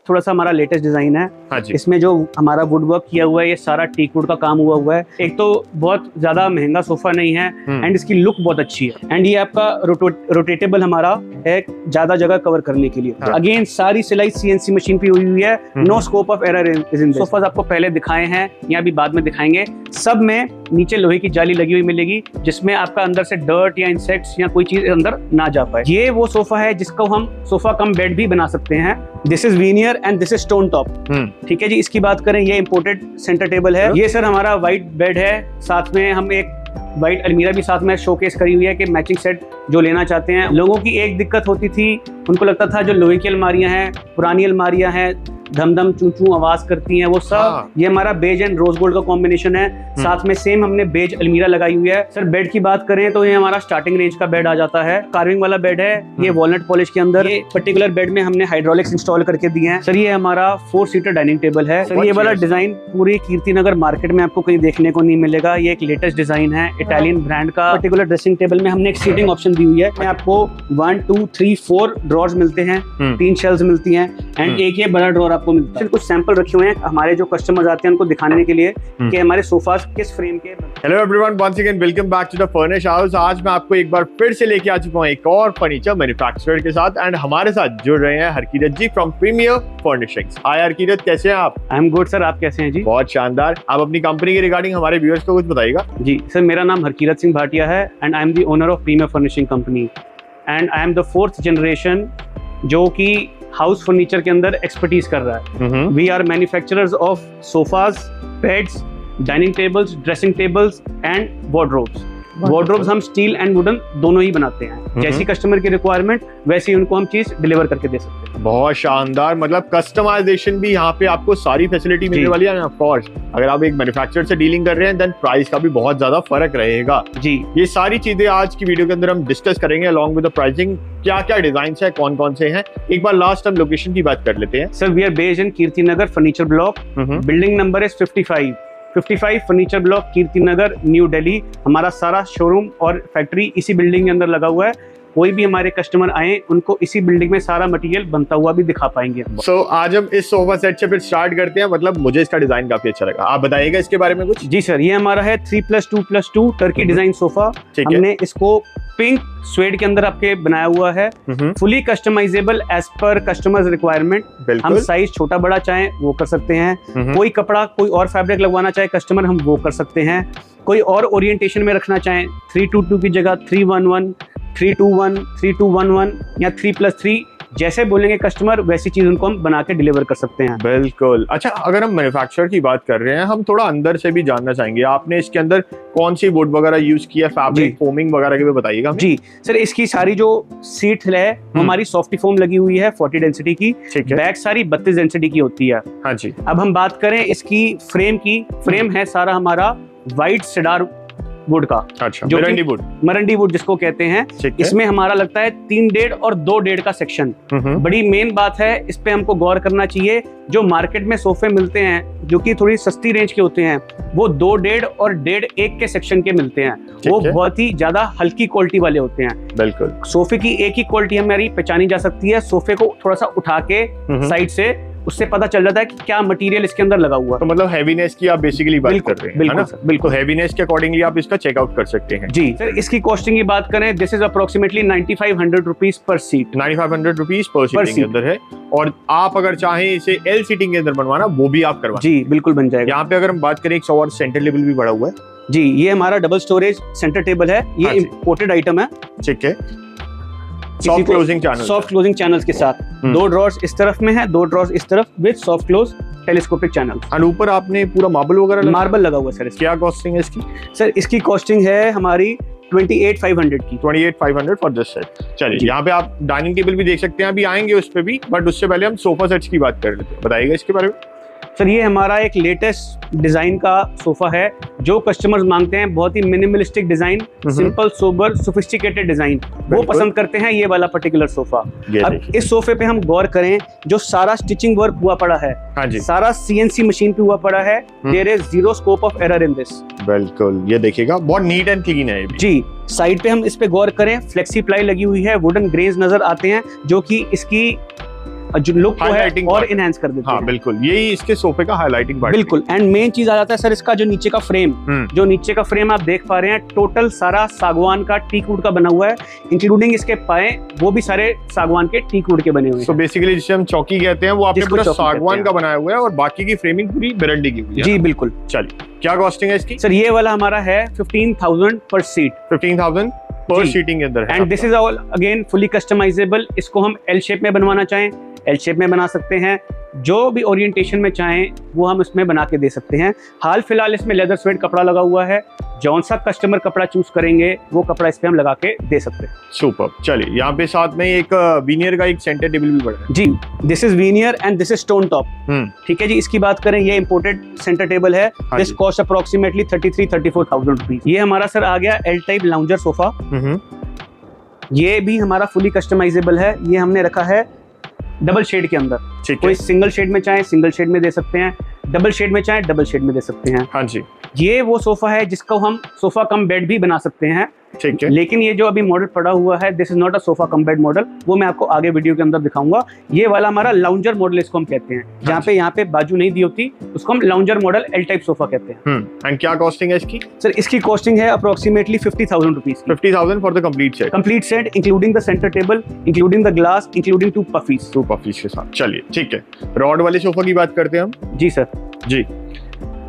थोड़ा सा हमारा लेटेस्ट डिजाइन है। हाँ जी। इसमें जो हमारा वुड वर्क किया हुआ है ये सारा टीक वुड का काम हुआ है। एक तो बहुत ज्यादा महंगा सोफा नहीं है एंड इसकी लुक बहुत अच्छी है एंड ये आपका रोटेटेबल हमारा है ज्यादा जगह कवर करने के लिए। अगेन सारी सिलाई CNC मशीन पे हुई है। No scope of error is in this. Sofa आपको पहले दिखाए हैं या भी बाद में दिखाएंगे। सब में नीचे लोहे की जाली लगी हुई मिलेगी जिसमें आपका अंदर से डर्ट या इंसेक्ट्स या कोई चीज अंदर ना जा पाए। ये वो सोफा है जिसको हम सोफा कम बेड भी बना सकते हैं। This is veneer and this is stone top. ठीक है जी। इसकी बात करें ये इम्पोर्टेड सेंटर टेबल है। ये सर हमारा व्हाइट बेड है, साथ में हम एक व्हाइट अलमीरा भी साथ में शोकेस करी हुई है कि मैचिंग सेट जो लेना चाहते हैं। लोगों की एक दिक्कत होती थी, उनको लगता था जो लोहे की अलमारियां हैं, पुरानी अलमारियां हैं, धम धम चू चू आवाज करती हैं, वो सब ये हमारा बेज एंड रोज गोल्ड का कॉम्बिनेशन है। साथ में सेम हमने बेज अलमीरा लगाई हुई है। सर बेड की बात करें तो ये हमारा स्टार्टिंग रेंज का बेड आ जाता है। कार्विंग वाला बेड है ये वॉलनट पॉलिश के अंदर। ये पर्टिकुलर बेड में हमने हाइड्रोलिक्स इंस्टॉल करके दिए हैं। सर ये हमारा 4 सीटर डाइनिंग टेबल है। सर ये वाला डिजाइन पूरी कीर्तिनगर मार्केट में आपको कहीं देखने को नहीं मिलेगा। ये एक लेटेस्ट डिजाइन है इटालियन ब्रांड का। पर्टिकुलर ड्रेसिंग टेबल में हमने एक सीटिंग ऑप्शन दी हुई है। आपको 1 2 3 4 ड्रॉर्स मिलते हैं, 3 शेल्फ्स मिलती हैं एंड एक ये बड़ा ड्रॉर आपको मिलता है। कुछ सैंपल रखे हुए हैं हमारे जो कस्टमर्स आते हैं उनको दिखाने के लिए कि हमारे सोफास किस फ्रेम के। Hello everyone, once again welcome back to the furnish house. आज मैं आपको एक बार फिर से लेके आ चुका हूँ एक और फर्नीचर मैन्युफैक्चरर के साथ एंड हमारे साथ जुड़ रहे हैं हरकीरत जी फ्रॉम प्रीमियर फर्निशिंग्स। हाय हरकीरत, कैसे हैं आप? आई एम गुड सर, आप कैसे हैं जी? बहुत शानदार। आप अपनी कंपनी के रिगार्डिंग हमारे व्यूअर्स को कुछ बताइएगा। जी सर, मेरा नाम हरकीरत सिंह भाटिया है and I am the owner of premier furnishing company and I am the 4th generation जो कि हाउस फर्नीचर के अंदर एक्सपर्टीज कर रहा है। We are manufacturers of sofas, beds, dining tables, dressing tables and wardrobes. Wardrobes हम steel and wooden दोनों ही बनाते हैं। जैसी कस्टमर की रिक्वायरमेंट वैसे ही उनको हम चीज डिलीवर करके दे सकते हैं। बहुत शानदार, मतलब कस्टमाइजेशन भी यहाँ पे आपको सारी फैसिलिटी मिलने वाली है। ऑफ कोर्स अगर आप एक मैन्युफैक्चरर से डीलिंग कर रहे हैं देन प्राइस का भी बहुत ज्यादा फर्क रहेगा जी। ये सारी चीजें आज की वीडियो के अंदर हम डिस्कस करेंगे अलॉन्ग विद द प्राइसिंग। क्या क्या डिजाइन है, कौन कौन से हैं, एक बार लास्ट हम लोकेशन की बात कर लेते हैं। Sir we are based in Kirtinagar furniture block. Building number is 55 furniture block, Kirtinagar, New Delhi. हमारा सारा शोरूम और फैक्ट्री इसी बिल्डिंग के अंदर लगा हुआ है। कोई भी हमारे कस्टमर आए उनको इसी बिल्डिंग में सारा मटेरियल बनता हुआ भी दिखा पाएंगे। सो आज हम इस सोफा सेट से फिर स्टार्ट करते हैं। मतलब मुझे इसका डिजाइन काफी अच्छा लगा, आप बताइएगा इसके बारे में कुछ। जी सर, ये हमारा है 3+2+2 टर्की डिजाइन सोफा। हमने इसको पिंक स्वेड के अंदर आपके बनाया हुआ है। Fully customisable as per customers requirement. हम साइज छोटा बड़ा चाहें वो कर सकते हैं। कोई कपड़ा कोई और फैब्रिक लगवाना चाहे कस्टमर हम वो कर सकते हैं। कोई और ओरिएंटेशन में रखना चाहें 3-2-2 की जगह 3-1-1, 3-2-1, 3-2-1-1 या 3+3 जैसे बोलेंगे कस्टमर वैसी चीज उनको हम बना के डिलीवर कर सकते हैं। बिल्कुल। अच्छा, अगर हम मैन्युफैक्चरर की बात कर रहे हैं, हम थोड़ा अंदर से भी जानना चाहेंगे। आपने इसके अंदर कौन सी वुड वगैरह यूज किया, फैब्रिक फोमिंग वगैरह के भी बताइएगा। जी सर, इसकी सारी जो सीट है हमारी सॉफ्टी फोम लगी हुई है 40 डेंसिटी की। बैक सारी 32 डेंसिटी की होती है। हाँ जी। अब हम बात करें इसकी फ्रेम की। फ्रेम है सारा हमारा व्हाइट सेडार वुड का। अच्छा, मरंडी वुड जिसको कहते हैं। इसमें हमारा लगता है 3.5 और 2.5 का सेक्शन। बड़ी मेन बात है, इस पे हमको गौर करना चाहिए। जो मार्केट में सोफे मिलते हैं जो कि थोड़ी सस्ती रेंज के होते हैं वो 2.5 और 1.5 के सेक्शन के मिलते हैं। वो बहुत ही ज्यादा हल्की क्वालिटी वाले होते हैं। बिल्कुल। सोफे की एक ही क्वालिटी हमारी पहचानी जा सकती है। सोफे को थोड़ा सा उठा के साइड से उससे पता चल जाता है कि क्या मटेरियल इसके अंदर लगा हुआ है। तो मतलब हैवीनेस की आप बेसिकली बात कर रहे हैं। बिल्कुल सर, बिल्कुल। तो हैवीनेस के अकॉर्डिंगली आप इसका चेकआउट कर सकते हैं। जी सर, इसकी कॉस्टिंग की बात करें this is approximately 9500 rupees per seat. 9500 rupees per seating के अंदर है। और आप अगर चाहें इसे एल सीटिंग के अंदर बनवाना वो भी आप करवा। जी बिल्कुल बन जाएगा। यहाँ पे अगर हम बात करें एक और सेंटर लेवल भी बड़ा हुआ है। जी, ये हमारा डबल स्टोरेज सेंटर टेबल है। ये इम्पोर्टेड आइटम है। ठीक है। सॉफ्ट क्लोजिंग चैनल्स के साथ 2 ड्रॉर्स इस तरफ में है, 2 ड्रॉर्स इस तरफ with soft close telescopic channel. और ऊपर आपने पूरा मार्बल लगा हुआ है सर। क्या कॉस्टिंग है इसकी? सर इसकी कॉस्टिंग है हमारी 28,500 की। 28,500 फॉर दिस सेट। चलिए, यहाँ पे आप डाइनिंग टेबल भी देख सकते हैं, अभी आएंगे उस पे भी, बट उससे पहले हम सोफा सेट्स की बात कर लेते हैं। बताइएगा इसके बारे में। सर ये हमारा एक लेटेस्ट डिजाइन का सोफा है जो कस्टमर्स मांगते हैं। बहुत ही minimalistic design, simple sober sophisticated design वो पसंद करते हैं। ये वाला पर्टिकुलर सोफा। अब इस सोफे पे हम गौर करें, जो सारा स्टिचिंग वर्क हुआ पड़ा है। हाँ जी। सारा CNC मशीन पे हुआ पड़ा है। There is 0 scope of error in this. बिल्कुल, ये देखिएगा बहुत नीट एंड क्लीन है। जी, साइड पे हम इस पे गौर करें, फ्लेक्सी प्लाई लगी हुई है, वुडन ग्रेज नजर आते हैं जो कि इसकी जो लुक को है Highlighting और part। इनहेंस कर देते हाँ हैं। बिल्कुल, यही इसके सोफे का हाईलाइटिंग पार्ट। बिल्कुल। एंड मेन चीज आ जाता है सर इसका जो नीचे का फ्रेम, जो नीचे का फ्रेम आप देख पा रहे हैं, टोटल सारा सागवान का टीक वुड का बना हुआ है, इंक्लूडिंग इसके पाए, वो भी सारे सागवान के टीक वुड के बने हुए हैं। तो बेसिकली जिसे हम चौकी कहते हैं वो आपने जिसको पूरा चौकी कहते सागवान हैं। का बनाया हुआ है और बाकी की फ्रेमिंग पूरी बेरंडी की हुई है। जी बिल्कुल। चलिए, क्या कॉस्टिंग है इसकी? सर ये वाला हमारा है 15,000 पर सीट। 15,000 पर जी। सीटिंग के अंदर है। And this is all again fully customisable. इसको हम एल शेप में बनवाना चाहें एल शेप में बना सकते हैं, जो भी ओरिएंटेशन में चाहें वो हम इसमें बना के दे सकते हैं। हाल फिलहाल इसमें लेदर स्वेट कपड़ा लगा हुआ है, जौन सा कस्टमर कपड़ा चूज करेंगे वो कपड़ा इस पे हम लगा के दे सकते हैं। सुपर। चलिए, यहाँ पे साथ में एक वीनियर का एक सेंटर टेबल भी पड़ा है। जी, this is veneer and this is stone top. ठीक है जी। इसकी बात करें, ये इंपोर्टेड सेंटर टेबल है। This cost approximately 33-34,000 rupees. ये हमारा सर आ गया एल टाइप लाउंजर सोफा। ये भी हमारा फुली कस्टमाइजेबल है। ये हमने रखा है डबल शेड के अंदर। कोई सिंगल शेड में चाहे सिंगल शेड में दे सकते हैं, डबल शेड में चाहे डबल शेड में दे सकते हैं। हाँ जी। ये वो सोफा है जिसको हम सोफा कम बेड भी बना सकते हैं। ठीक है। लेकिन ये जो अभी मॉडल पड़ा हुआ है, this is not a sofa cum bed model, वो मैं आपको आगे वीडियो के अंदर दिखाऊंगा। ये वाला हमारा लाउंजर मॉडल इसको हम कहते हैं, जहाँ पे यहाँ पे बाजू नहीं दी होती, उसको हम lounger model L type sofa कहते हैं। एंड क्या कॉस्टिंग है इसकी? सर इसकी कॉस्टिंग है approximately 50,000 rupees. 50,000 for the complete set. Complete set including the centre table, including the glass, including 2 puffies. 2 puffies के साथ। चलिए ठीक है, रॉड वाले सोफा की बात करते हैं हम। जी सर। जी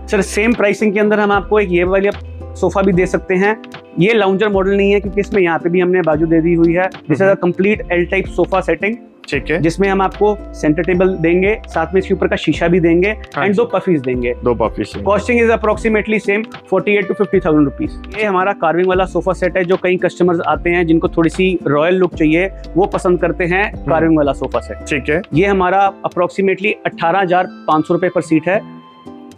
सर, सेम प्राइसिंग के अंदर हम आपको एक ये वाली सोफा भी दे सकते हैं। ये लाउंजर मॉडल नहीं है क्योंकि इसमें यहाँ पे भी हमने बाजू दे दी हुई है। This is a complete L type sofa setting. ठीक है। जिसमें हम आपको सेंटर टेबल देंगे, साथ में इसके ऊपर का शीशा भी देंगे एंड 2 पफीज देंगे। 2 puffies. Costing is approximately same 48 to 50,000 rupees. ये हमारा कार्विंग वाला सोफा सेट है, जो कई कस्टमर्स आते हैं जिनको थोड़ी सी रॉयल लुक चाहिए, वो पसंद करते हैं कार्विंग वाला सोफा सेट। ठीक है। ये हमारा अप्रोक्सीमेटली 18,500 रुपए पर सीट है।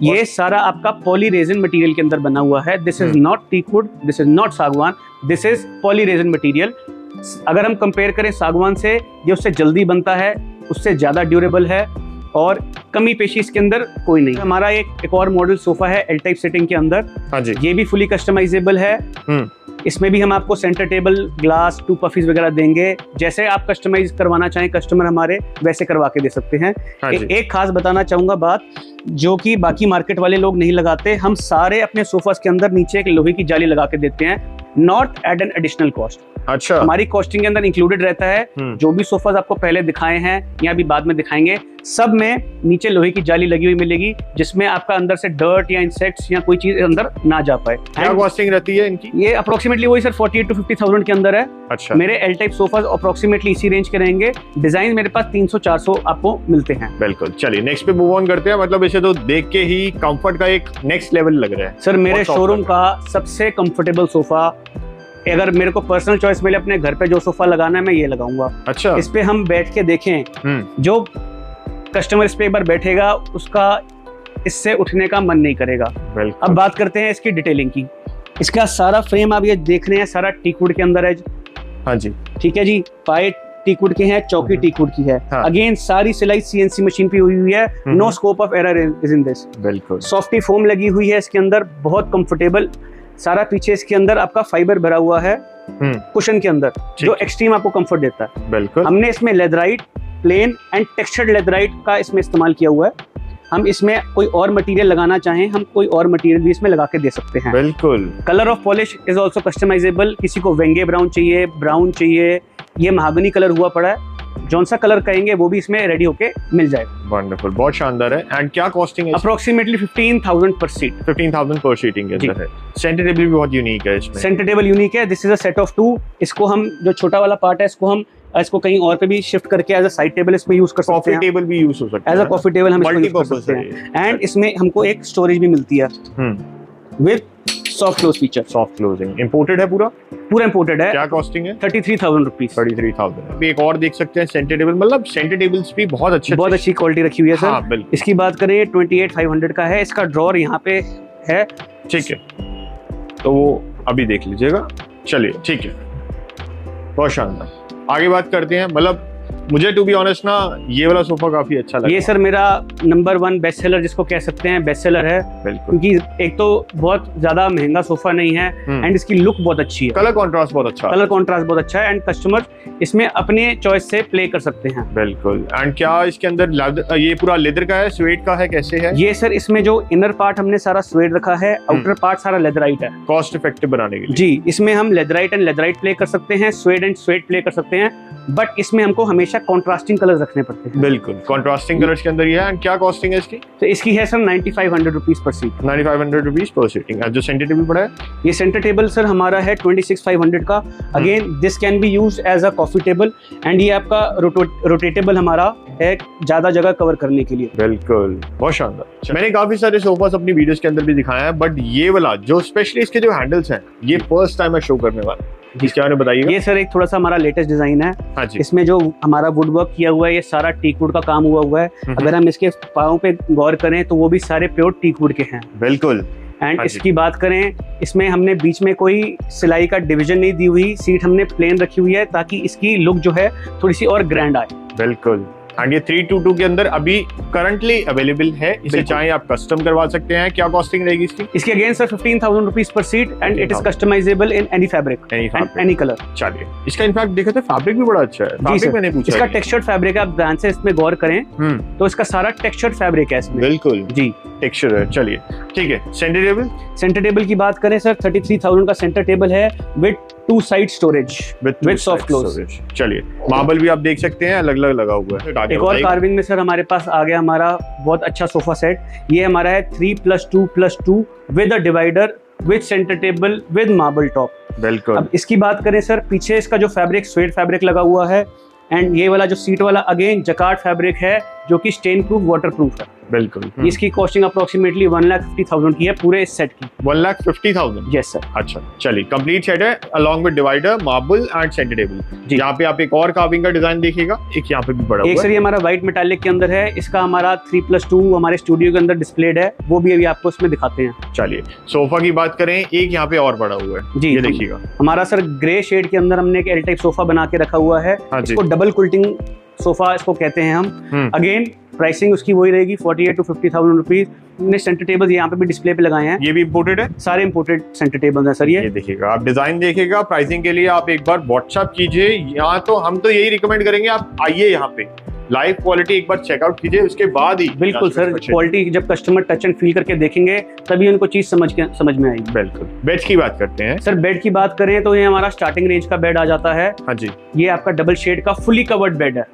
ये सारा आपका पॉली रेजिन मटेरियल के अंदर बना हुआ है। This is not teak wood, this is not सागवान, this is poly resin material. अगर हम कंपेयर करें सागवान से, ये उससे जल्दी बनता है, उससे ज्यादा ड्यूरेबल है और कमी पेशी इसके अंदर कोई नहीं। हमारा एक और मॉडल सोफा है एल टाइप सेटिंग के अंदर। हाँ जी। ये भी फुली कस्टमाइजेबल है। इसमें भी हम आपको सेंटर टेबल, ग्लास, 2 पफीज वगैरह देंगे। जैसे आप कस्टमाइज करवाना चाहें कस्टमर हमारे, वैसे करवा के दे सकते हैं। एक खास बताना चाहूंगा बात, जो कि बाकी मार्केट वाले लोग नहीं लगाते, हम सारे अपने सोफास के अंदर नीचे एक लोहे की जाली लगा के देते हैं, not at an additional cost. अच्छा। हमारी कॉस्टिंग के अंदर इंक्लूडेड रहता है। जो भी सोफास आपको पहले दिखाए हैं या भी बाद में दिखाएंगे, सब में नीचे लोहे की जाली लगी हुई मिलेगी, जिसमें आपका अंदर से डर्ट या इंसेक्ट्स या कोई चीज अंदर ना जा पाए। क्या कॉस्टिंग रहती है इनकी? ये अप्रोक्सीमेटली वही सर 48 to 50,000 के अंदर है। अच्छा। मेरे एल टाइप सोफास अप्रोक्सीमेटली इसी रेंज के रहेंगे। डिजाइन मेरे पास 300-400 आपको मिलते हैं। बिल्कुल। चलिए नेक्स्ट पे मूव ऑन करते हैं। मतलब इसे तो देख के ही कंफर्ट का एक नेक्स्ट लेवल लग रहा है। सर मेरे शोरूम का सबसे कंफर्टेबल सोफा, अगर मेरे को पर्सनल चॉइस मिले अपने घर पे जो सोफा लगाना है, मैं ये लगाऊंगा। अच्छा। इस पे हम बैठ के देखें, जो कस्टमर इस पे एक बार बैठेगा उसका इससे उठने का मन नहीं करेगा। अब बात करते हैं इसकी डिटेलिंग की। इसका सारा फ्रेम आप ये देख रहे हैं, सारा टीक वुड के अंदर है। हाँ जी। ठीक है जी। पाए टीक वुड के हैं, चौकी टीक वुड की है। अगेन सारी सिलाई CNC मशीन पे हुई है। No scope of error is in this. बिल्कुल। सॉफ्टी फोम लगी हुई है इसके अंदर, बहुत कंफर्टेबल। सारा पीछे इसके अंदर आपका फाइबर भरा हुआ है कुशन के अंदर, जो एक्सट्रीम आपको कंफर्ट देता है। बिल्कुल। हमने इसमें leatherite, plain and textured leatherite का इसमें इस्तेमाल किया हुआ है। हम इसमें कोई और मटेरियल लगाना चाहें, हम कोई और मटेरियल भी इसमें लगा के दे सकते हैं। बिल्कुल। Colour of polish is also customisable. किसी को वेंगे ब्राउन चाहिए, ब्राउन चाहिए, ये महागनी कलर हुआ पड़ा है, जौन सा कलर कहेंगे वो भी इसमें रेडी होके मिल जाएगा। वंडरफुल, बहुत शानदार है। एंड क्या कॉस्टिंग है? अप्रोक्सीमेटली 15,000 पर सीट। 15,000 पर सीटिंग के अंदर है। सेंटर टेबल भी बहुत यूनिक है इसमें। सेंटर टेबल यूनिक है। This is a set of 2। इसको हम, जो छोटा वाला पार्ट है, इसको कहीं और पे भी शिफ्ट करके एज अ साइड टेबल इसमें यूज कर सकते हैं। कॉफी टेबल भी यूज हो सकता है। एज अ कॉफी टेबल हम इसको यूज कर सकते हैं। एंड इसमें हमको एक स्टोरेज भी मिलती है with soft close feature. Soft closing. Imported है पूरा? पूरा इंपोर्टेड है। क्या कॉस्टिंग है? 33,000 रुपीज। 33,000। अभी एक और देख सकते हैं सेंटर टेबल। मतलब सेंटर टेबल्स भी बहुत अच्छी क्वालिटी रखी हुई है सर। हाँ, बिल्कुल। इसकी बात करें 28,500 का है। इसका ड्रॉर यहाँ पे है। ठीक है, तो वो अभी देख लीजिएगा। चलिए ठीक है, बहुत शानदार। आगे बात करते हैं। मतलब मुझे टू बी ऑनेस्ट ना ये वाला सोफा काफी अच्छा लगा। ये सर मेरा नंबर 1 बेस्ट सेलर जिसको कह सकते हैं, बेस्ट सेलर है। बिल्कुल, क्योंकि एक तो बहुत ज्यादा महंगा सोफा नहीं है एंड इसकी लुक बहुत अच्छी है, कलर कॉन्ट्रास्ट बहुत अच्छा है। कलर कॉन्ट्रास्ट बहुत अच्छा है एंड कस्टमर इसमें अपने चॉइस से प्ले कर सकते हैं। बिल्कुल। एंड क्या इसके अंदर ये पूरा लेदर का है, स्वेट का है, कैसे है? ये सर इसमें जो इनर पार्ट हमने सारा स्वेट रखा है, आउटर पार्ट सारा लेदराइट है, कॉस्ट इफेक्टिव बनाने के लिए। जी। इसमें हम लेदराइट एंड लेदराइट प्ले कर सकते हैं, स्वेट एंड स्वेट प्ले कर सकते हैं, बट इसमें हमको हमेशा कॉन्ट्रास्टिंग कलर रखने पड़ते हैं। बिल्कुल, कॉन्ट्रास्टिंग कलर्स के अंदर ये है। एंड क्या कॉस्टिंग है इसकी? तो इसकी है sir 9500 rupees per seat. 9500 rupees per seating. जो सेंटर टेबल पड़ा है, ये सेंटर टेबल सर हमारा है 26500 का। Again this can be use as a coffee table and ये आपका रोटेटेबल हमारा है, ज्यादा जगह कवर करने के लिए। बिल्कुल, बहुत शानदार। मैंने काफी सारे सोफास अपनी वीडियोस के अंदर भी दिखाए हैं, बट ये वाला जो स्पेशली इसके जो हैंडल्स हैं, ये फर्स्ट टाइम मैं शो करने वाला हूं। इसके बारे में बताइए। ये सर एक थोड़ा सा हमारा लेटेस्ट डिजाइन है। हाँ जी। इसमें जो हमारा वुड वर्क किया हुआ है, ये सारा टीक वुड का काम हुआ है। अगर हम इसके पाँव पे गौर करें तो वो भी सारे प्योर टीक वुड के हैं। बिल्कुल। एंड हाँ इसकी बात करें, इसमें हमने बीच में कोई सिलाई का डिवीजन नहीं दी हुई, सीट हमने प्लेन रखी हुई है ताकि इसकी लुक जो है थोड़ी सी और ग्रैंड आए। बिल्कुल। एंड ये 322 के अंदर अभी करंटली अवेलेबल है, इसे चाहे आप कस्टम करवा सकते हैं। क्या कॉस्टिंग रहेगी इसकी? इसकी again sir 15,000 rupees per seat and it is customisable in any fabric any colour. चलिए, इसका इनफैक्ट देखा तो फैब्रिक भी बड़ा अच्छा है। फैब्रिक मैंने पूछा, इसका टेक्सचर्ड फैब्रिक है। आप ध्यान से इसमें गौर करें तो इसका सारा टेक्सचर्ड फैब्रिक है इसमें। बिल्कुल जी, टेक्सचर है। चलिए ठीक है। Centre table? सेंटर टेबल की बात करें सर 33,000 का सेंटर टेबल है with 2 side storage with soft close. चलिए, मार्बल भी आप देख सकते हैं अलग अलग लगा हुआ है। एक और कार्विंग में सर हमारे पास आ गया हमारा बहुत अच्छा सोफा सेट। ये हमारा है 3+2+2 with a divider with centre table with marble top. बिल्कुल। अब इसकी बात करें सर, पीछे इसका जो फैब्रिक स्वेट फैब्रिक लगा हुआ है एंड ये वाला जो सीट वाला अगेन जकार्ड फैब्रिक है जो कि स्टेन प्रूफ वाटर प्रूफ है। बिल्कुल। इसकी कॉस्टिंग अप्रोक्सीमेटली 1,50,000 की है पूरे इस सेट की। 1,50,000? Yes sir. अच्छा, चलिए, कंप्लीट सेट है along with divider, marble and centre table. यहाँ पे आप एक और कार्विंग का डिजाइन देखिएगा, एक यहाँ पे भी बड़ा एक सर ये हमारा व्हाइट मेटालिक के अंदर है। इसका हमारा 3+2 हमारे स्टूडियो के अंदर डिस्प्लेड है, वो भी अभी आपको इसमें दिखाते हैं। चलिए, सोफा की बात करें, एक यहाँ पे और बड़ा हुआ है। जी, ये देखिएगा। हमारा सर ग्रे शेड के अंदर हमने एक एल टाइप सोफा बना के रखा हुआ है। इसको डबल कुल्टिंग सोफा इसको कहते हैं हम। अगेन प्राइसिंग उसकी वही रहेगी 48 to 50,000 रुपीज। हमने सेंटर टेबल यहाँ पे भी डिस्प्ले पे लगाए हैं। ये भी इम्पोर्टेड है? सारे इम्पोर्टेड सेंटर टेबल हैं सर। ये देखिएगा, आप डिजाइन देखिएगा। प्राइसिंग के लिए आप एक बार व्हाट्सएप कीजिए। यहाँ तो हम तो यही रिकमेंड करेंगे, आप आइए यहाँ पे, लाइव क्वालिटी एक बार चेकआउट कीजिए, उसके बाद ही। बिल्कुल सर, क्वालिटी जब कस्टमर टच एंड फील करके देखेंगे तभी उनको चीज समझ में आएगी। बिल्कुल। बेड की बात करते हैं सर। बेड की बात करें तो ये हमारा स्टार्टिंग रेंज का बेड आ जाता है। हाँ जी। ये आपका डबल शेड का फुली कवर्ड बेड है।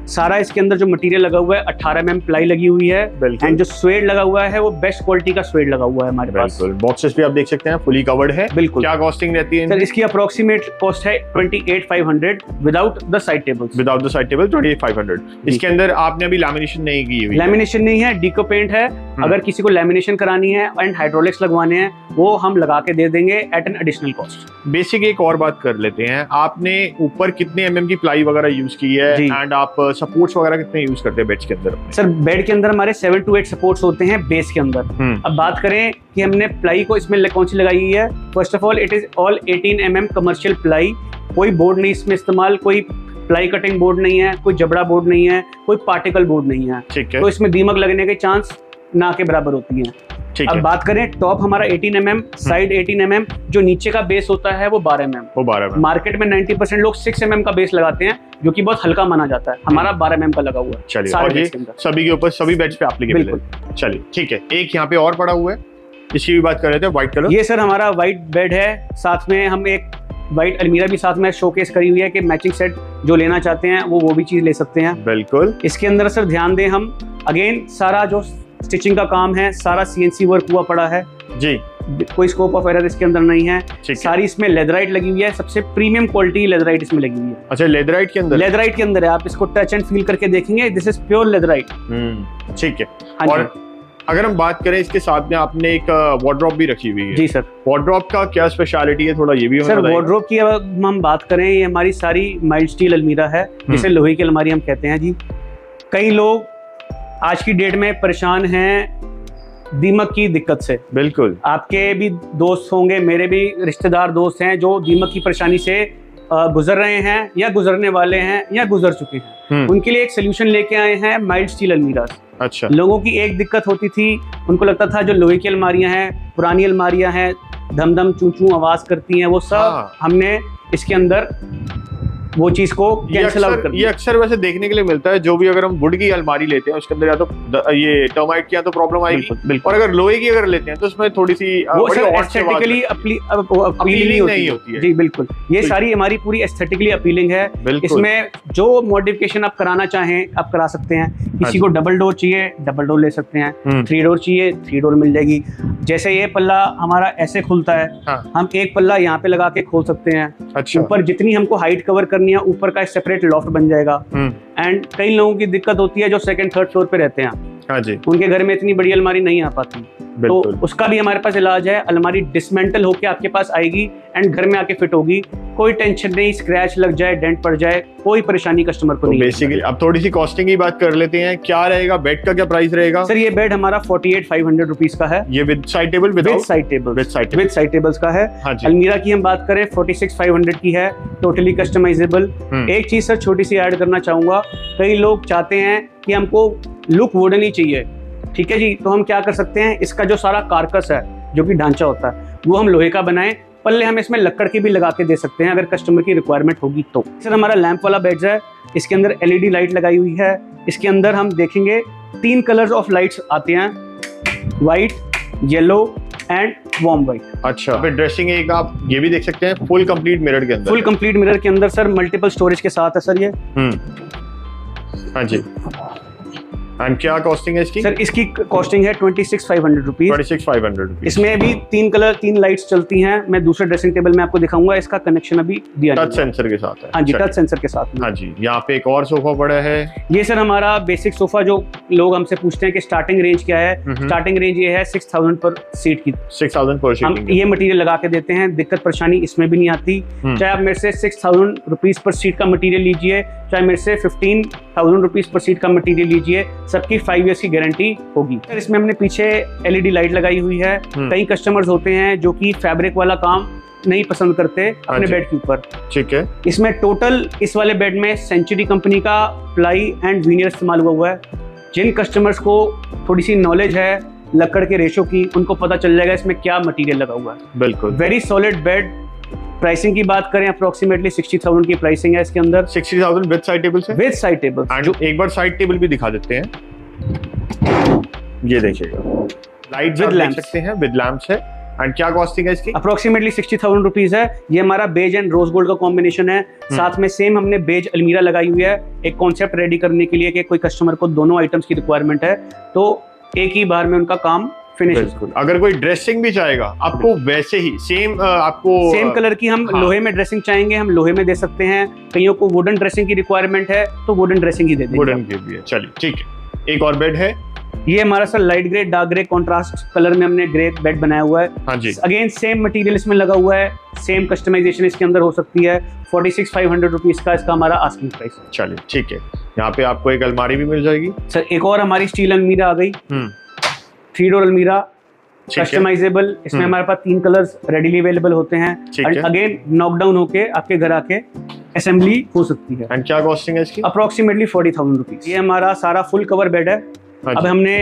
सारा इसके अंदर जो मटेरियल लगा हुआ है 18 mm प्लाई लगी हुई है एंड जो स्वेड लगा हुआ है वो बेस्ट क्वालिटी का स्वेड लगा हुआ है हमारे पास। बॉक्सेस भी आप देख सकते हैं फुली कवर्ड है। बिल्कुल। क्या कॉस्टिंग रहती है सर? इसकी अप्रोक्सीमेट कॉस्ट है 28,500 without the side tables. Without the side table 28,500। इसके अंदर आपने अभी लैमिनेशन नहीं की हुई? लैमिनेशन नहीं है, डीको पेंट है। अगर किसी को लैमिनेशन करानी है एंड हाइड्रोलिक्स लगवाने हैं वो हम लगा के दे देंगे at an additional cost. Basic एक और बात कर लेते हैं, आपने ऊपर कितने mm की प्लाई वगैरह यूज की है एंड आप सपोर्ट्स वगैरह कितने यूज करते हैं बेड के अंदर? सर बेड के अंदर हमारे 7 to 8 सपोर्ट्स होते हैं बेस के अंदर। अब बात करें कि हमने प्लाई को इसमें कौन सी लगाई है, first of all it is all 18 mm commercial ply. कोई बोर्ड नहीं इसमें इस्तेमाल, कोई प्लाई कटिंग बोर्ड नहीं है, कोई जबड़ा बोर्ड नहीं है, कोई पार्टिकल बोर्ड नहीं है। ठीक है। तो इसमें दीमक लगने के चांस ना के बराबर होती हैं। अब बात करें, टॉप हमारा 18 mm, साइड 18 mm, जो नीचे का बेस होता है वो 12 mm। वो 12 mm। मार्केट में 90% लोग 6 mm का बेस लगाते हैं जो कि बहुत हल्का माना जाता है। हमारा 12 mm का लगा हुआ है। चलिए, और ये सभी के ऊपर सभी बेड्स पे एप्लीकेबल है। चलिए ठीक है। एक यहाँ पे और पड़ा हुआ है, इसकी भी बात कर रहे थे, व्हाइट कलर। ये सर हमारा व्हाइट बेड है, साथ में हम एक व्हाइट अलमीरा भी साथ में शोकेस करी हुई है कि मैचिंग सेट जो लेना चाहते हैं वो भी चीज ले सकते हैं। बिल्कुल। इसके अंदर सर ध्यान दें, हम अगेन सारा जो स्टिचिंग का काम है सारा CNC वर्क हुआ पड़ा है जी। कोई स्कोप ऑफ एरर इसके अंदर नहीं है। सारी इसमें लेदराइट लगी हुई है, सबसे प्रीमियम क्वालिटी लेदराइट इसमें लगी हुई है। अच्छा, लेदराइट के अंदर? लेदराइट के अंदर है, आप इसको टच एंड फील करके देखेंगे, दिस इज प्योर लेदराइट। ठीक है। और अगर हम बात करें इसके साथ में आपने एक वार्डरोब भी रखी हुई है। जी सर। वार्डरोब का क्या स्पेशलिटी है, थोड़ा ये भी सर? वार्डरोब की अगर हम बात करें, ये हमारी सारी माइल्ड स्टील अलमीरा है, जिसे लोहे की अलमारी हम कहते हैं जी। कई लोग आज की डेट में परेशान हैं दीमक की दिक्कत से। बिल्कुल। आपके भी दोस्त होंगे, मेरे भी रिश्तेदार दोस्त हैं जो दीमक की परेशानी से गुजर रहे हैं या गुजरने वाले हैं या गुजर चुके हैं, उनके लिए एक सोल्यूशन लेके आए हैं माइल्ड स्टील अलमीराज। अच्छा। लोगों की एक दिक्कत होती थी, उनको लगता था जो लोहे की अलमारियां हैं, पुरानी अलमारियां हैं, धम धम चू चू आवाज करती हैं, वो सब हमने इसके अंदर वो चीज को कैंसिल आउट कर दिया। ये अक्सर वैसे देखने के लिए मिलता है, जो भी अगर हम वुड की अलमारी लेते हैं उसके अंदर या तो ये टर्माइट की या तो प्रॉब्लम आएगी, और अगर लोहे की अगर लेते हैं तो उसमें थोड़ी सी एस्थेटिकली अपीलिंग नहीं होती है। जी बिल्कुल, ये सारी हमारी पूरी एस्थेटिकली अपीलिंग है। इसमें जो मॉडिफिकेशन आप कराना चाहें आप करा सकते हैं। किसी को डबल डोर चाहिए डबल डोर ले सकते हैं, 3 डोर चाहिए 3 डोर मिल जाएगी। जैसे ये पल्ला हमारा ऐसे खुलता है, हम एक पल्ला यहाँ पे लगा के खोल सकते हैं। अच्छा। ऊपर जितनी हमको हाइट कवर करनी है, ऊपर का एक सेपरेट लॉफ्ट बन जाएगा। एंड कई लोगों की दिक्कत होती है जो 2nd 3rd फ्लोर पे रहते हैं, हाँ जी, उनके घर में इतनी बड़ी अलमारी नहीं आ पाती, तो उसका भी हमारे पास इलाज है। अलमारी डिसमेंटल होके आपके पास आएगी एंड घर में आके फिट होगी, कोई टेंशन नहीं, स्क्रैच लग जाए, डेंट पड़ जाए, कोई परेशानी कस्टमर को नहीं। बेसिकली अब थोड़ी सी कॉस्टिंग की बात कर लेते हैं, क्या रहेगा बेड का, क्या प्राइस रहेगा? सर ये बेड हमारा 48,500 रुपीज का है। ये with side table, with side tables का है। अलमीरा की हम बात करें 46,500 की है, टोटली कस्टमाइजेबल। एक चीज सर छोटी सी ऐड करना चाहूंगा, कई लोग चाहते हैं कि हमको लुक वुडन ही चाहिए, ठीक है जी, तो हम क्या कर सकते हैं, इसका जो सारा कारकस है, जो कि ढांचा होता है, वो हम लोहे का बनाएं, पल्ले हम इसमें लक्कड़ की भी लगा के दे सकते हैं अगर कस्टमर की रिक्वायरमेंट होगी तो। सर हमारा लैंप वाला बेड है, इसके अंदर LED लाइट लगाई हुई है। इसके अंदर हम देखेंगे 3 कलर्स ऑफ लाइट्स आते हैं, white, yellow and warm white. अच्छा। फिर ड्रेसिंग एक आप ये भी देख सकते हैं, फुल कंप्लीट मिरर के अंदर। फुल कंप्लीट मिरर के अंदर सर मल्टीपल स्टोरेज के साथ है सर ये। हाँ जी। एंड क्या कॉस्टिंग है इसकी? सर इसकी कॉस्टिंग है 26,500 रुपीज। 26,500 रुपीज। इसमें भी 3 कलर 3 लाइट्स चलती हैं। मैं दूसरे ड्रेसिंग टेबल में आपको दिखाऊंगा, इसका कनेक्शन अभी दिया टच सेंसर के साथ है। हाँ जी, टच सेंसर के साथ। हाँ जी। यहाँ पे एक और सोफा पड़ा है, ये सर हमारा बेसिक सोफा, जो लोग हमसे पूछते हैं कि स्टार्टिंग रेंज क्या है, स्टार्टिंग रेंज ये है 6,000 पर सीट की। 6,000 पर सीट। हम ये मटेरियल लगा के देते हैं, दिक्कत परेशानी इसमें भी नहीं आती। चाहे आप मेरे से 6,000 रुपीज पर सीट का मटेरियल लीजिए, चाहे मेरे से 15,000 रुपीज पर सीट का मटेरियल लीजिए, सबकी 5 इयर्स की गारंटी होगी। सर इसमें हमने पीछे LED लाइट लगाई हुई है। कई कस्टमर्स होते हैं जो कि फैब्रिक वाला काम नहीं पसंद करते अपने बेड के ऊपर, ठीक है। इसमें टोटल इस वाले बेड में सेंचुरी कंपनी का प्लाई एंड वीनियर इस्तेमाल हुआ है। जिन कस्टमर्स को थोड़ी सी नॉलेज है लकड़ के रेशो की, उनको पता चल जाएगा इसमें क्या मटेरियल लगा हुआ है। बिल्कुल वेरी सॉलिड बेड। प्राइसिंग की बात करें अप्रोक्सीमेटली 60,000 की प्राइसिंग है इसके अंदर। 60,000 विद साइड टेबल से? With side table. जो एक बार साइड टेबल भी दिखा देते हैं, ये देखिएगा, लाइट विद लैंप सकते हैं, विद लैंप्स है। एंड क्या कॉस्टिंग है इसकी? अप्रोक्सीमेटली 60,000 रुपीज है। ये हमारा बेज एंड रोज गोल्ड का कॉम्बिनेशन है। साथ में सेम हमने बेज अलमीरा लगाई हुई है, एक कॉन्सेप्ट रेडी करने के लिए कि कोई कस्टमर को दोनों आइटम्स की रिक्वायरमेंट है तो एक ही बार में उनका काम फिनिश। अगर कोई ड्रेसिंग भी चाहेगा आपको वैसे ही सेम कलर की हम लोहे में ड्रेसिंग चाहेंगे, हम लोहे में दे सकते हैं। कईयों को वुडन ड्रेसिंग की रिक्वायरमेंट है तो वुडन ड्रेसिंग ही दे देंगे। वुडन की भी है, चलिए ठीक है। एक और बेड है, ये हमारा sir light grey dark grey contrast colour में हमने ग्रे बेड बनाया हुआ है। हाँ जी। अगेन सेम मटेरियल इसमें लगा हुआ है, सेम कस्टमाइजेशन इसके अंदर हो सकती है। 46,500 रुपीज का इसका हमारा आस्किंग प्राइस है। चलिए ठीक है। यहाँ पे आपको एक अलमारी भी मिल जाएगी। सर एक और हमारी स्टील अलमीरा आ गई, 3 डोर अलमीरा, कस्टमाइजेबल। इसमें हमारे पास 3 कलर्स रेडीली अवेलेबल होते हैं। अगेन नॉकडाउन होके आपके घर आके असेंबली हो सकती है। एंड क्या कॉस्टिंग है इसकी? Approximately 40,000 rupees. ये हमारा सारा फुल कवर बेड है। अब हमने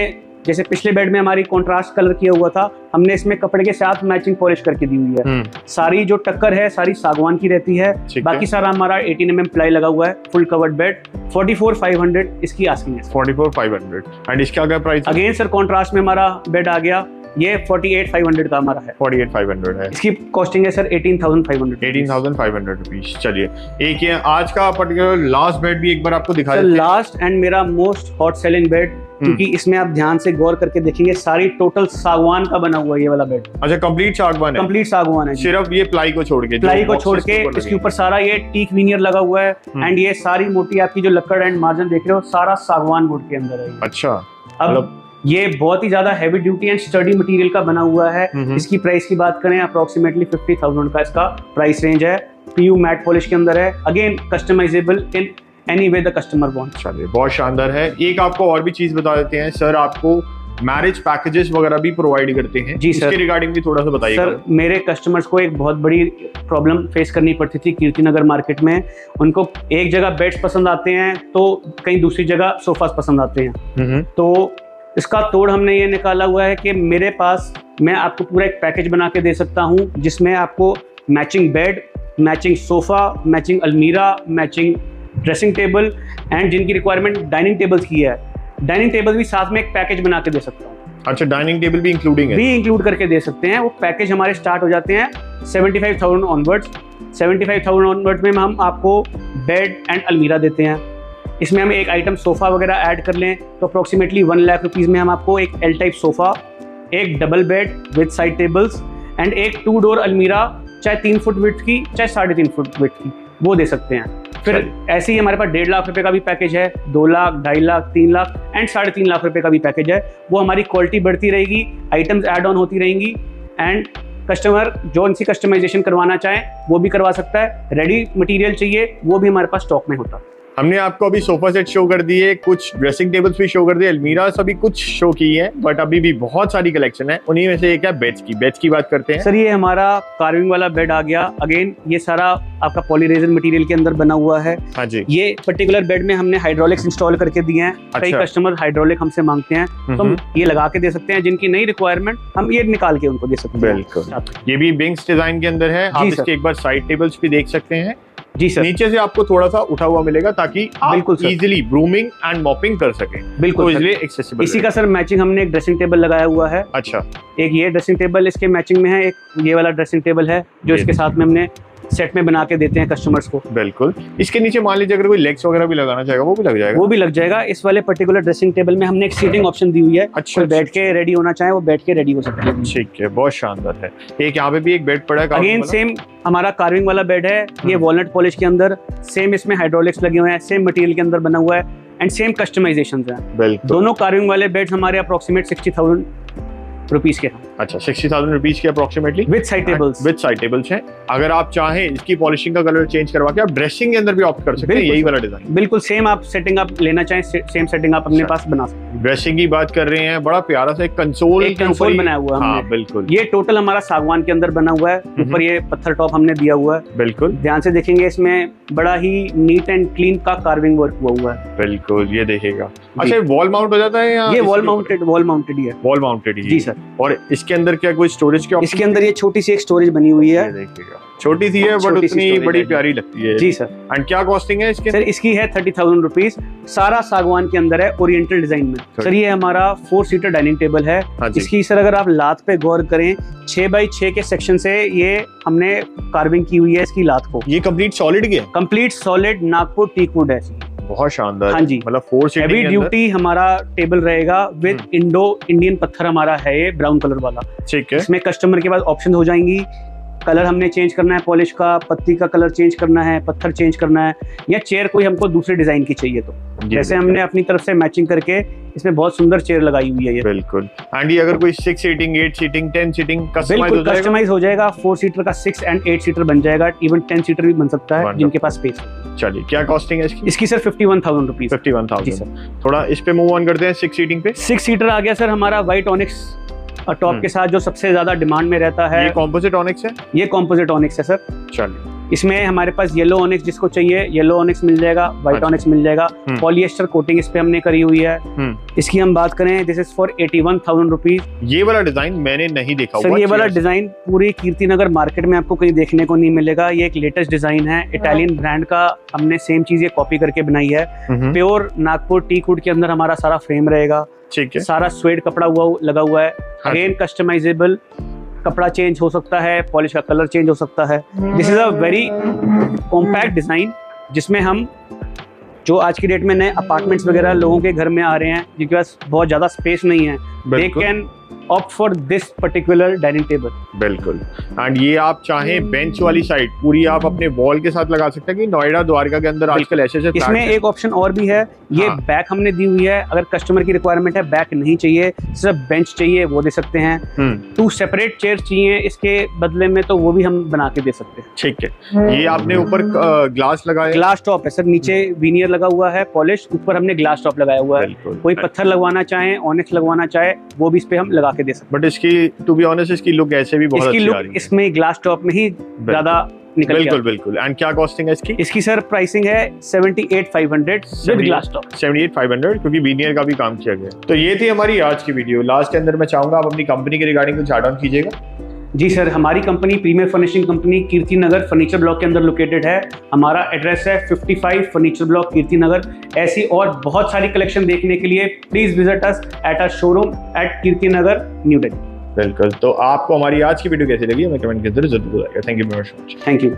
जैसे पिछले बेड में हमारी कॉन्ट्रास्ट कलर किया हुआ था, हमने इसमें कपड़े के साथ मैचिंग पॉलिश करके दी हुई है। सारी जो टक्कर है सारी सागवान की रहती है। बाकी सारा हमारा 18 mm प्लाई लगा हुआ है। फुल कवर्ड बेड 44,500 इसकी आस्किंग है। 44,500। एंड इसका क्या प्राइस? अगेन सर कॉन्ट्रास्ट में हमारा बेड आ गया, ये 48,500 का हमारा है। 48,500 है। इसकी कॉस्टिंग है सर 18,500। 18,500 रुपीज। चलिए एक ये आज का पर्टिकुलर लास्ट बेड भी एक बार आपको दिखा देते हैं। लास्ट एंड मेरा मोस्ट हॉट सेलिंग बेड, क्योंकि इसमें आप ध्यान से गौर करके देखेंगे सारी टोटल सागवान का बना हुआ है ये वाला बेड। अच्छा, कंप्लीट सागवान है? कंप्लीट सागवान है, सिर्फ ये प्लाई को छोड़ के। प्लाई को छोड़ के इसके ऊपर सारा ये टीक वीनियर लगा हुआ है। एंड ये सारी मोटी आपकी जो लकड़ एंड मार्जिन देख रहे हो सारा सागवान वुड के अंदर है। अच्छा। अब ये बहुत ही ज्यादा heavy duty and study material का बना हुआ है। इसकी प्राइस की बात करें अप्रोक्सीमेटली 50,000 का इसका प्राइस रेंज है। PU मैट पॉलिश के अंदर है। Again customisable in any way the customer want. चलिए बहुत शानदार है। एक आपको और भी चीज बता देते हैं सर, आपको मैरिज पैकेजेस वगैरह भी प्रोवाइड करते हैं। जी सर। इसके रिगार्डिंग भी थोड़ा सा बताइए सर। मेरे कस्टमर्स को एक बहुत बड़ी प्रॉब्लम फेस करनी पड़ती थी कीर्तिनगर मार्केट में। उनको एक जगह बेड्स पसंद आते हैं तो कहीं दूसरी जगह सोफास पसंद आते हैं। तो इसका तोड़ हमने ये निकाला हुआ है कि मेरे पास मैं आपको पूरा एक पैकेज बना के दे सकता हूँ, जिसमें आपको matching bed, matching sofa, matching अलमीरा, मैचिंग ड्रेसिंग टेबल एंड जिनकी रिक्वायरमेंट डाइनिंग टेबल्स की है, डाइनिंग टेबल भी साथ में एक पैकेज बना के दे सकता हूँ। अच्छा, डाइनिंग टेबल भी इंक्लूडिंग है? भी इंक्लूड करके दे सकते हैं। वो पैकेज हमारे स्टार्ट हो जाते हैं 75,000 ऑनवर्ड्स। 75,000 ऑनवर्ड्स में हम आपको बेड एंड अलमीरा देते हैं। इसमें हम एक आइटम सोफ़ा वगैरह ऐड कर लें तो अप्रोक्सीमेटली 1 लाख रुपीज़ में हम आपको एक एल टाइप सोफ़ा, एक double bed with side tables and एक 2 डोर अलमीरा, चाहे 3 फुट विड्थ की चाहे 3.5 फुट विड्थ की, वो दे सकते हैं। फिर ऐसे ही हमारे पास 1.5 लाख रुपए का भी पैकेज है, 2 लाख, 2.5 लाख, 3 लाख एंड 3.5 लाख रुपए का भी पैकेज है। वो हमारी क्वालिटी बढ़ती रहेगी, आइटम्स ऐड ऑन होती रहेंगी एंड कस्टमर जो इनसी कस्टमाइजेशन करवाना चाहे वो भी करवा सकता है। रेडी मटेरियल चाहिए वो भी हमारे पास स्टॉक में होता है। हमने आपको अभी सोफा सेट शो कर दिए, कुछ ड्रेसिंग टेबल्स भी शो कर दिए, अलमीरा सभी कुछ शो की है, बट अभी भी बहुत सारी कलेक्शन है। उन्हीं में से एक है बेड्स की। बेड्स की बात करते हैं सर। ये हमारा कार्विंग वाला बेड आ गया। अगेन ये सारा आपका पॉलीरेजन मटेरियल के अंदर बना हुआ है। हाँ जी। ये पर्टिकुलर बेड में हमने हाइड्रोलिक्स इंस्टॉल करके दिए हैं। कई कस्टमर हाइड्रोलिक हमसे मांगते हैं तो हम ये लगा के दे सकते हैं। जिनकी नई रिक्वायरमेंट हम ये निकाल के उनको दे सकते हैं। बिल्कुल। ये भी विंग्स डिजाइन के अंदर है। आप इसके एक बार साइड टेबल्स भी देख सकते हैं। जी सर। नीचे से आपको थोड़ा सा उठा हुआ मिलेगा ताकि आप इजीली ब्रूमिंग एंड मॉपिंग कर सकें। बिल्कुल, तो इसलिए एक्सेसिबल। इसी का सर मैचिंग हमने एक ड्रेसिंग टेबल लगाया हुआ है। अच्छा। एक ये ड्रेसिंग टेबल इसके मैचिंग में है, एक ये वाला ड्रेसिंग टेबल है जो इसके साथ में हमने सेट में बना के देते हैं कस्टमर्स को। बिल्कुल। इसके नीचे मान लीजिए अगर कोई लेग्स वगैरह भी लगाना चाहेगा वो भी लग जाएगा? वो भी लग जाएगा। इस वाले पर्टिकुलर ड्रेसिंग टेबल में हमने एक सीटिंग ऑप्शन दी हुई है। अच्छा। बैठ के रेडी होना चाहे वो बैठ के रेडी हो सकता है। ठीक है, बहुत शानदार है। एक यहाँ पे भी एक बेड पड़ा है। अगेन सेम हमारा कार्विंग वाला बेड है। ये वॉलनट पॉलिश के अंदर, सेम इसमें हाइड्रोलिक्स लगे हुए हैं, सेम मटेरियल के अंदर बना हुआ है एंड सेम कस्टमाइजेशन है। दोनों कार्विंग वाले बेड्स हमारे अप्रोक्सीमेट 60,000 रुपीज के हैं। अच्छा, 60,000 रुपीज के approximately with side tables. With side tables हैं। अगर आप चाहें इसकी पॉलिशिंग का कलर चेंज करवा के आप ड्रेसिंग के अंदर भी ऑप्ट कर सकते हैं। यही वाला डिजाइन बिल्कुल सेम आप सेटिंग आप लेना चाहें सेम सेटिंग आप अपने पास बना सकते हैं। ड्रेसिंग की बात कर रहे हैं, बड़ा प्यारा सा एक कंसोल बनाया हुआ है। हाँ बिल्कुल। ये टोटल हमारा सागवान के अंदर बना हुआ है। ऊपर ये पत्थर टॉप हमने दिया हुआ है। बिल्कुल। ध्यान से देखेंगे इसमें बड़ा ही नीट एंड क्लीन का कार्विंग वर्क हुआ है। बिल्कुल, ये देखेगा। अच्छा, वॉल माउंट हो जाता है या ये वॉल माउंटेड ही है? वॉल माउंटेड ही। जी सर। और इसके अंदर क्या कोई स्टोरेज की? इसके अंदर ये छोटी सी एक स्टोरेज बनी हुई है। देखिएगा, छोटी सी है बट उतनी बड़ी प्यारी लगती है। जी सर। एंड क्या कॉस्टिंग है इसके? सर इसकी है 30,000 रुपीज। सारा सागवान के अंदर है, ओरिएंटल डिजाइन में। सर ये हमारा 4 सीटर डाइनिंग टेबल है। इसकी सर अगर आप लात पे गौर करें, 6x6 के सेक्शन से ये हमने कार्विंग की हुई है इसकी लात को। ये कंप्लीट सॉलिड की है? कंप्लीट सॉलिड नागपुर टीकवुड है। बहुत शानदार। हाँ जी। मतलब 4 सीटिंग हैवी ड्यूटी हमारा टेबल रहेगा विद इंडियन पत्थर हमारा है, ये ब्राउन कलर वाला। ठीक है। इसमें कस्टमर के पास ऑप्शन हो जाएंगी। कलर हमने चेंज करना है, पॉलिश का, पत्ती का कलर चेंज करना है, पत्थर चेंज करना है, या चेयर कोई हमको दूसरे डिजाइन की चाहिए तो जैसे हमने अपनी तरफ से मैचिंग करके इसमें बहुत सुंदर चेयर लगाई हुई है ये। बिल्कुल। एंड ये अगर कोई 6 सीटिंग, 8 सीटिंग, 10 सीटिंग कस्टमाइज हो जाएगा। 4 सीटर का 6 एंड 8 सीटर बन जाएगा। इवन 10 सीटर भी बन सकता है जिनके पास स्पेस है। चलिए, क्या कॉस्टिंग है इसकी? इसकी सर 51,000 रुपीज। 51,000। थोड़ा इस पे मूव ऑन करते हैं। 6 सीटिंग पे 6 सीटर आ गया सर हमारा व्हाइट ऑनिक्स टॉप के साथ, जो सबसे ज्यादा डिमांड में रहता है। ये कॉम्पोजिट ऑनिक्स है? ये कॉम्पोजिट ऑनिक्स है सर। चलिए, इसमें हमारे पास येलो ऑनिक्स जिसको चाहिए येलो ऑनिक्स मिल जाएगा, व्हाइट ऑनिक्स मिल जाएगा। पॉलिएस्टर कोटिंग इस पे हमने करी हुई है। इसकी हम बात करें, दिस इज फॉर 81,000 रुपीज। ये वाला डिजाइन मैंने नहीं देखा सर। ये वाला डिजाइन पूरी कीर्तिनगर मार्केट में आपको कहीं देखने को नहीं मिलेगा। ये एक लेटेस्ट डिजाइन है, इटालियन ब्रांड का। हमने सेम चीज ये कॉपी करके बनाई है। प्योर नागपुर टीकवुड के अंदर हमारा सारा फ्रेम रहेगा। ठीक है। सारा स्वेड कपड़ा लगा हुआ है। अगेन कस्टमाइजेबल, कपड़ा चेंज हो सकता है, पॉलिश का कलर चेंज हो सकता है। This is a very compact design जिसमें हम जो आज की डेट में नए अपार्टमेंट्स वगैरह लोगों के घर में आ रहे हैं जिनके पास बहुत ज्यादा स्पेस नहीं है, they can opt for this particular dining table. बिल्कुल। एंड ये आप चाहें बेंच वाली साइड पूरी आप अपने वॉल के साथ लगा सकते हैं कि नोएडा द्वारका के अंदर आजकल ऐसे इसमें एक ऑप्शन और भी है। ये बैक हमने दी हुई है। अगर कस्टमर की रिक्वायरमेंट है बैक नहीं चाहिए, सिर्फ बेंच चाहिए, वो दे सकते हैं। 2 सेपरेट चेयर चाहिए इसके बदले में, तो वो भी हम बना के दे सकते हैं। ठीक है। ये आपने ऊपर ग्लास लगाया? ग्लास टॉप है सर। नीचे विनियर लगा हुआ है पॉलिश, ऊपर हमने ग्लास टॉप लगाया हुआ है। कोई पत्थर लगवाना चाहे, ऑनिक्स लगवाना चाहे, वो भी इस पे हम लगा के दे सकते बट इसकी टू बी ऑनेस्ट इसकी लुक ऐसे भी हैं। बहुत इसकी अच्छी आ लुक रही है। इसमें ग्लास टॉप में ही ज्यादा निकल के बिल्कुल आती है। बिल्कुल। एंड क्या कॉस्टिंग है इसकी? इसकी सर प्राइसिंग है 78,500 विद ग्लास टॉप। 78,500 क्योंकि वीनियर का भी काम किया गया। तो ये थी हमारी आज की वीडियो। लास्ट के अंदर मैं चाहूंगा आप अपनी कंपनी के रिगार्डिंग कुछ ऐड ऑन कीजिएगा। जी सर, हमारी company premiere furnishing company Kirti Nagar furniture block के अंदर लोकेटेड है। हमारा एड्रेस है 55 फर्नीचर ब्लॉक कीर्ति नगर। ऐसी और बहुत सारी कलेक्शन देखने के लिए please visit us at our showroom at Kirti Nagar, New Delhi. बिल्कुल। तो आपको हमारी आज की वीडियो कैसी लगी हमें कमेंट के अंदर जरूर बताइएगा। Thank you very much. Thank you.